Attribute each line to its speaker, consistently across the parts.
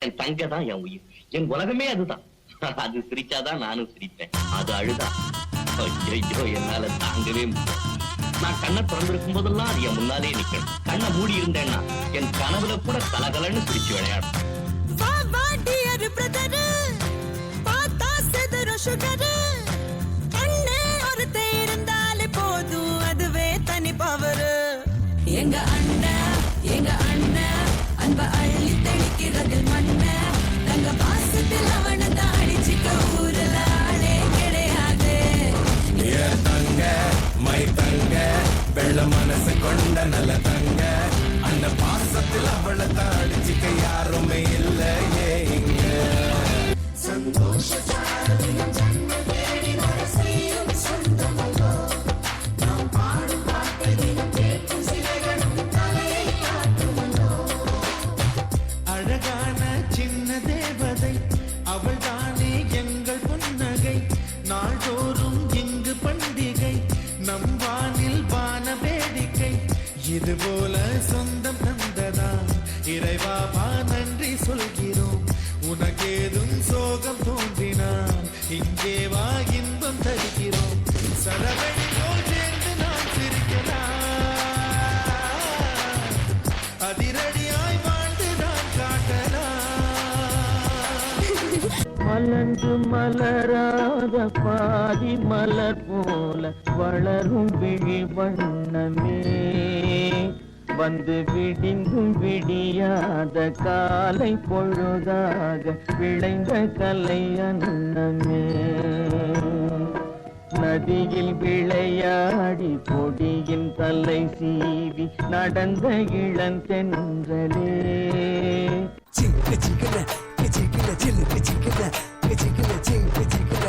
Speaker 1: என் தங்க தான் என் உயிர், என் உலகமே அதுதான். அது சிரிச்சாதான் நானும் சிரிப்பேன், அது அழுதா ஐயோ என்னால தாங்கவே முடியும். நான் கண்ணை திறந்திருக்கும் போதெல்லாம் அது என் முன்னாலே நிக்கணும். கண்ணை மூடி இருந்தேன்னா என் கனவுல கூட கலகலன்னு சிரிச்சு விளையாடும்.
Speaker 2: எங்க அண்ணன் அன்ப அள்ளி தெளிக்கிறதில் மண்ண தங்க பாசத்தில் அவனை தான் அடிச்சுக்க ஊரல ஆளே கிடையாது.
Speaker 3: தங்க மை தங்க வெள்ள மனசு கொண்ட நல்ல தங்க அந்த பாசத்தில் அவளை தான் அடிச்சுக்க யாருமே இல்லையே இங்க. சந்தோஷ இது போல சொந்தம் தந்ததா இறைவாவா நன்றி சொல்கிறோம். உனக்கேதும் சோகம் தோன்றினான் இங்கே வா இன்பம் தருகிறோம். சரவணி போல் சேர்ந்து நாம் சிரிக்கலாம், அதிரடியாய் வாழ்ந்து நாம் காட்டலாம்.
Speaker 4: மலர்ந்து மலராத பாதி மலர் போல வளரும் விழி வண்ணமே, வந்து விடிந்தும் விடியாத காலை பொழுதாக விளைந்த கலை அன்னமே. நதியில் விளையாடி கொடியின் தலை சீவி நடந்த இளந்தென்றலே.
Speaker 5: சிக்கு சிக்கல சிக்கல சிலுக்கு சிக்கல சிக்கல சிங்கு சிக்கல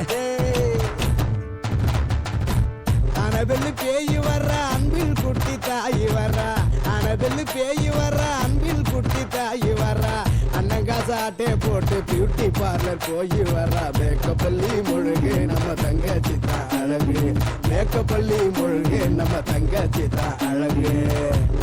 Speaker 5: அனபெல்லு பேய் வர்ற அன்பில் குட்டி தாயி வர்றா, அனபெல்லு பேய் வர்ற அன்பில் குட்டி தாயி வர்றா. அன்னங்காசாட்டே போட்டு பியூட்டி பார்லர் போய் வர்றா. மேக்கப்பள்ளி முழுகு நம்ம தங்கச்சி தான் அழகு, மேக்கப்பள்ளி முழுகு நம்ம தங்கச்சி தான் அழகு.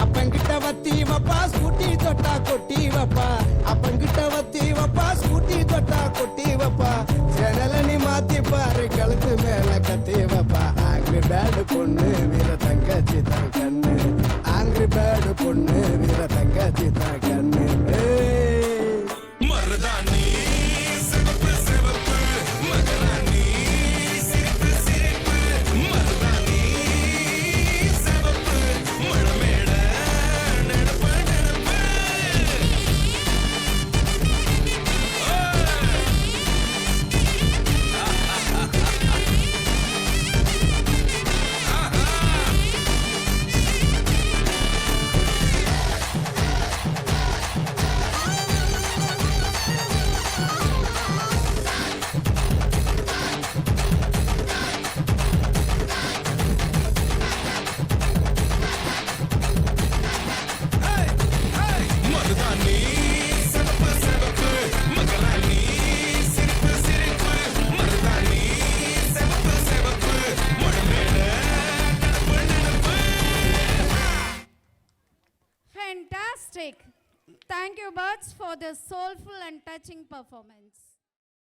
Speaker 5: அப்பங்கிட்ட வத்தி வப்பா ஸ்கூட்டி தொட்டா கொட்டி வப்பா, அப்பங்கிட்ட வத்தி வப்பா ஸ்கூட்டி தொட்டா கொட்டி வப்பா. ஜனல நீ மாத்தி பாரு கழுத்து மேல கத்தி வப்பா. ஆங்கிரி பேடு பொண்ணு வீர தங்கச்சி தான் கண்ணு, ஆங்கிரி பேடு பொண்ணு வீர தங்கச்சி தான் கண்ணு.
Speaker 3: மருதாணி சிவப்பு சிவப்பு மகராணி சிரிப்பு சிரிப்பு, மருதாணி சிவப்பு மழமேட நடப்பு நடப்பு. மருதாணி சிவப்பு சிவப்பு மகராணி சிரிப்பு சிரிப்பு, மருதாணி சிவப்பு சிவப்பு மழமேட நடப்பு நடப்பு.
Speaker 6: Fantastic. Thank you, birds, for the soulful and touching performance.